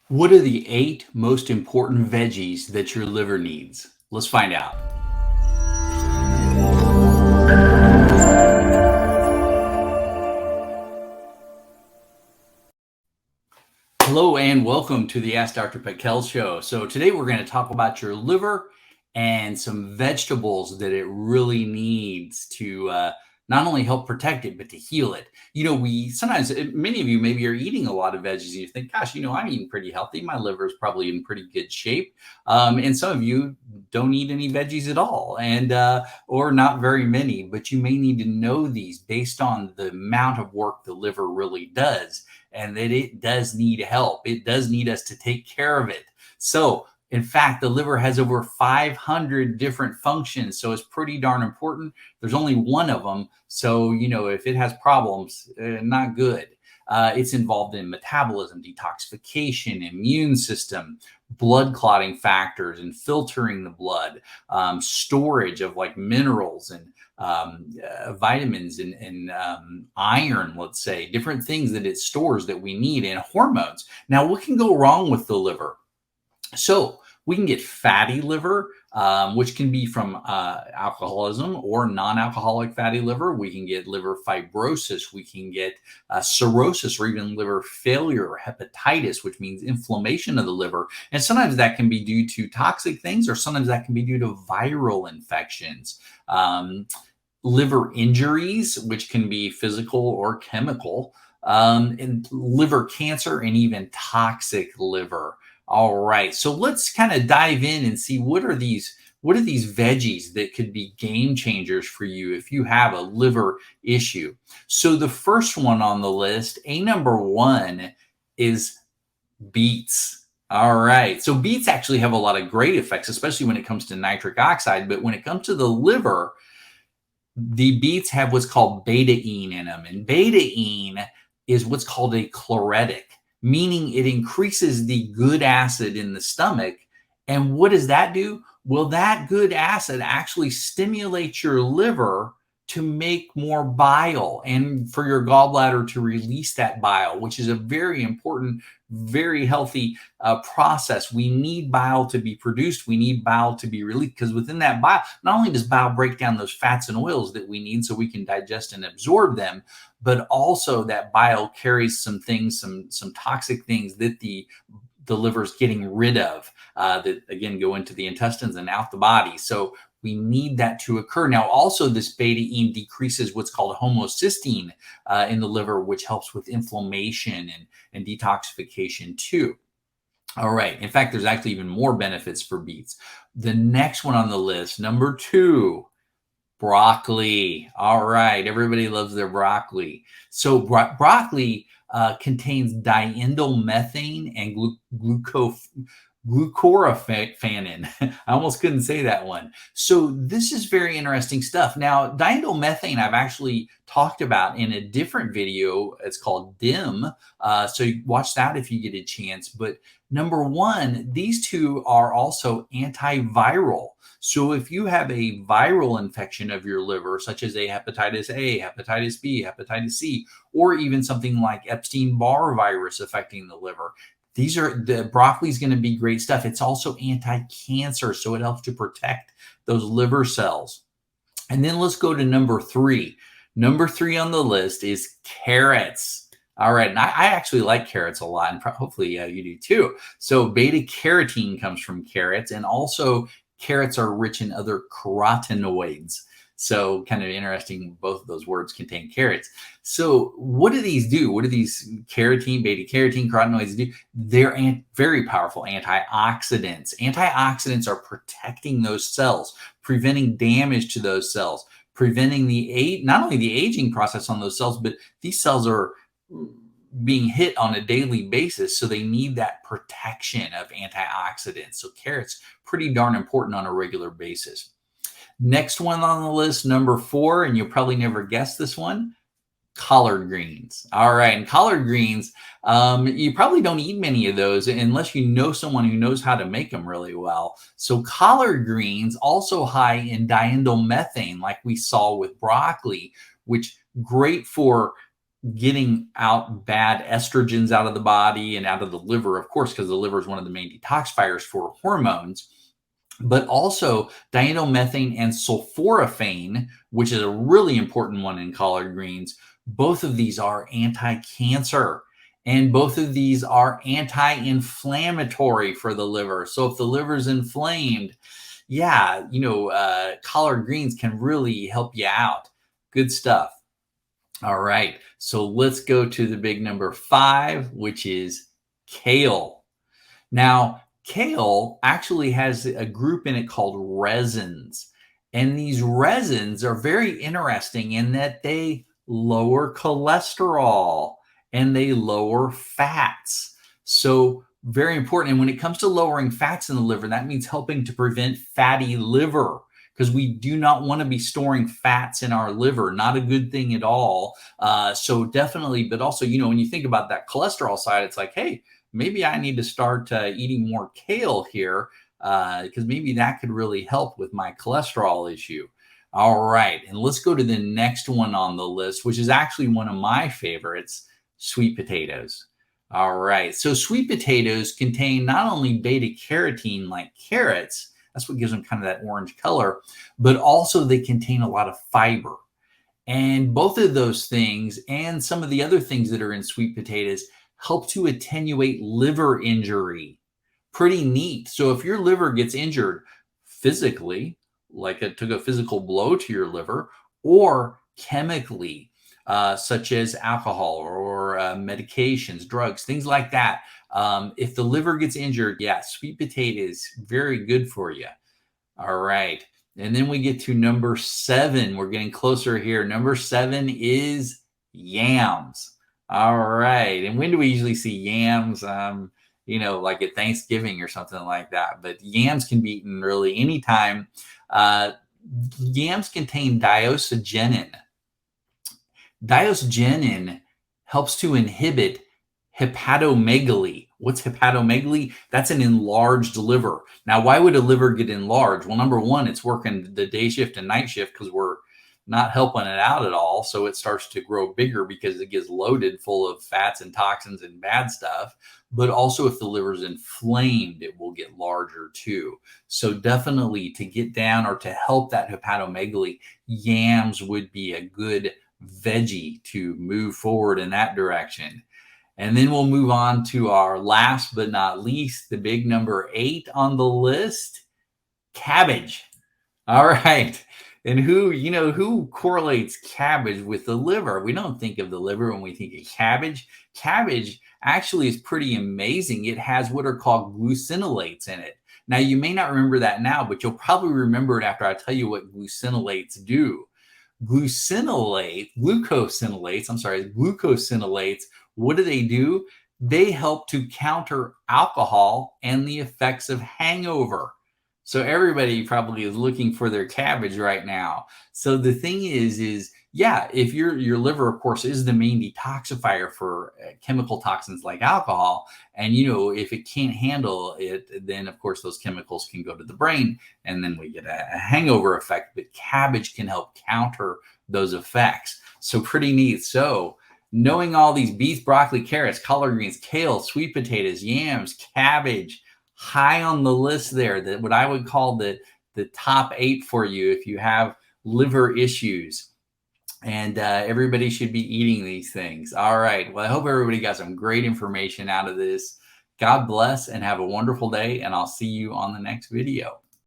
What are the 8 most important veggies that your liver needs? Let's find out. Hello and welcome to the Ask Dr. Pickel show. So today we're going to talk about your liver and some vegetables that it really needs to not only help protect it, but to heal it. We sometimes, many of you maybe are eating a lot of veggies and you think, gosh, I'm eating pretty healthy. My liver is probably in pretty good shape. And some of you don't eat any veggies at all or not very many, but you may need to know these based on the amount of work the liver really does, and that it does need help. It does need us to take care of it. So, in fact, the liver has over 500 different functions, so it's pretty darn important. There's only one of them, so if it has problems, not good. It's involved in metabolism, detoxification, immune system, blood clotting factors, and filtering the blood, storage of like minerals and vitamins and iron, let's say, different things that it stores that we need, and hormones. Now, what can go wrong with the liver? So we can get fatty liver, which can be from alcoholism or non-alcoholic fatty liver. We can get liver fibrosis. We can get cirrhosis or even liver failure or hepatitis, which means inflammation of the liver. And sometimes that can be due to toxic things, or sometimes that can be due to viral infections. Liver injuries, which can be physical or chemical, and liver cancer, and even toxic liver. All right, so let's kind of dive in and see what are these veggies that could be game changers for you if you have a liver issue. So the first one on the list, number one, is beets. All right, so beets actually have a lot of great effects, especially when it comes to nitric oxide. But when it comes to the liver, the beets have what's called beta-ine in them, and beta-ine is what's called a chloritic, meaning it increases the good acid in the stomach. And what does that do? Well, that good acid actually stimulates your liver to make more bile and for your gallbladder to release that bile, which is a very important, very healthy process. We need bile to be produced. We need bile to be released, because within that bile, not only does bile break down those fats and oils that we need so we can digest and absorb them, but also that bile carries some things, some toxic things that the liver's getting rid of, that again go into the intestines and out the body. So we need that to occur. Now, also, this beta-ine decreases what's called homocysteine in the liver, which helps with inflammation and detoxification too. All right. In fact, there's actually even more benefits for beets. The next one on the list, number 2, broccoli. All right. Everybody loves their broccoli. So broccoli contains diindolylmethane and glucoraphanin. I almost couldn't say that one. So this is very interesting stuff. Now, diindolylmethane I've actually talked about in a different video. It's called DIM. So watch that if you get a chance. But number one, these two are also antiviral. So if you have a viral infection of your liver, such as a hepatitis A, hepatitis B, hepatitis C, or even something like Epstein-Barr virus affecting the liver, the broccoli is going to be great stuff. It's also anti-cancer, so it helps to protect those liver cells. And then let's go to number 3. Number 3 on the list is carrots. All right, and I actually like carrots a lot, and hopefully you do too. So beta carotene comes from carrots, and also carrots are rich in other carotenoids. So kind of interesting, both of those words contain carrots. So what do these do? What do these carotene, beta carotene, carotenoids do? They're very powerful antioxidants. Antioxidants are protecting those cells, preventing damage to those cells, preventing not only the aging process on those cells, but these cells are being hit on a daily basis, so they need that protection of antioxidants. So carrots, pretty darn important on a regular basis. Next one on the list, number 4, and you'll probably never guess this one, collard greens. All right, and collard greens, you probably don't eat many of those unless you know someone who knows how to make them really well. So collard greens also high in diindolylmethane, like we saw with broccoli, which great for getting out bad estrogens out of the body and out of the liver, of course, because the liver is one of the main detoxifiers for hormones, but also diethylmethane and sulforaphane, which is a really important one in collard greens. Both of these are anti-cancer, and both of these are anti-inflammatory for the liver. So if the liver is inflamed, yeah, collard greens can really help you out. Good stuff. All right, so let's go to the big number 5, which is kale. Now, kale actually has a group in it called resins. And these resins are very interesting in that they lower cholesterol and they lower fats. So, very important. And when it comes to lowering fats in the liver, that means helping to prevent fatty liver, because we do not want to be storing fats in our liver. Not a good thing at all. So definitely, but also, when you think about that cholesterol side, it's like, hey, maybe I need to start eating more kale here, because maybe that could really help with my cholesterol issue. All right, and let's go to the next one on the list, which is actually one of my favorites, sweet potatoes. All right, so sweet potatoes contain not only beta carotene like carrots, that's what gives them kind of that orange color, but also they contain a lot of fiber. And both of those things and some of the other things that are in sweet potatoes help to attenuate liver injury. Pretty neat. So if your liver gets injured physically, like it took a physical blow to your liver, or chemically, such as alcohol or medications, drugs, things like that. If the liver gets injured, yeah, sweet potatoes, very good for you. All right. And then we get to number 7. We're getting closer here. Number 7 is yams. All right. And when do we usually see yams? Like at Thanksgiving or something like that. But yams can be eaten really anytime. Yams contain diocegenin. Diocegenin helps to inhibit hepatomegaly. What's hepatomegaly? That's an enlarged liver. Now, why would a liver get enlarged? Well, number one, it's working the day shift and night shift because we're not helping it out at all. So it starts to grow bigger because it gets loaded full of fats and toxins and bad stuff. But also if the liver is inflamed, it will get larger too. So definitely to get down or to help that hepatomegaly, yams would be a good veggie to move forward in that direction. And then we'll move on to our last but not least, the big number 8 on the list, cabbage. All right. And who correlates cabbage with the liver? We don't think of the liver when we think of cabbage. Cabbage actually is pretty amazing. It has what are called glucinolates in it. Now, you may not remember that now, but you'll probably remember it after I tell you what glucinolates do. Glucosinolates, what do? They help to counter alcohol and the effects of hangover. So everybody probably is looking for their cabbage right now. So the thing is yeah, if your liver, of course, is the main detoxifier for chemical toxins like alcohol, and if it can't handle it, then of course those chemicals can go to the brain, and then we get a hangover effect. But cabbage can help counter those effects. So pretty neat. So knowing all these beets, broccoli, carrots, collard greens, kale, sweet potatoes, yams, cabbage, high on the list there, that what I would call the top 8 for you if you have liver issues. And everybody should be eating these things. All right. Well, I hope everybody got some great information out of this. God bless and have a wonderful day. And I'll see you on the next video.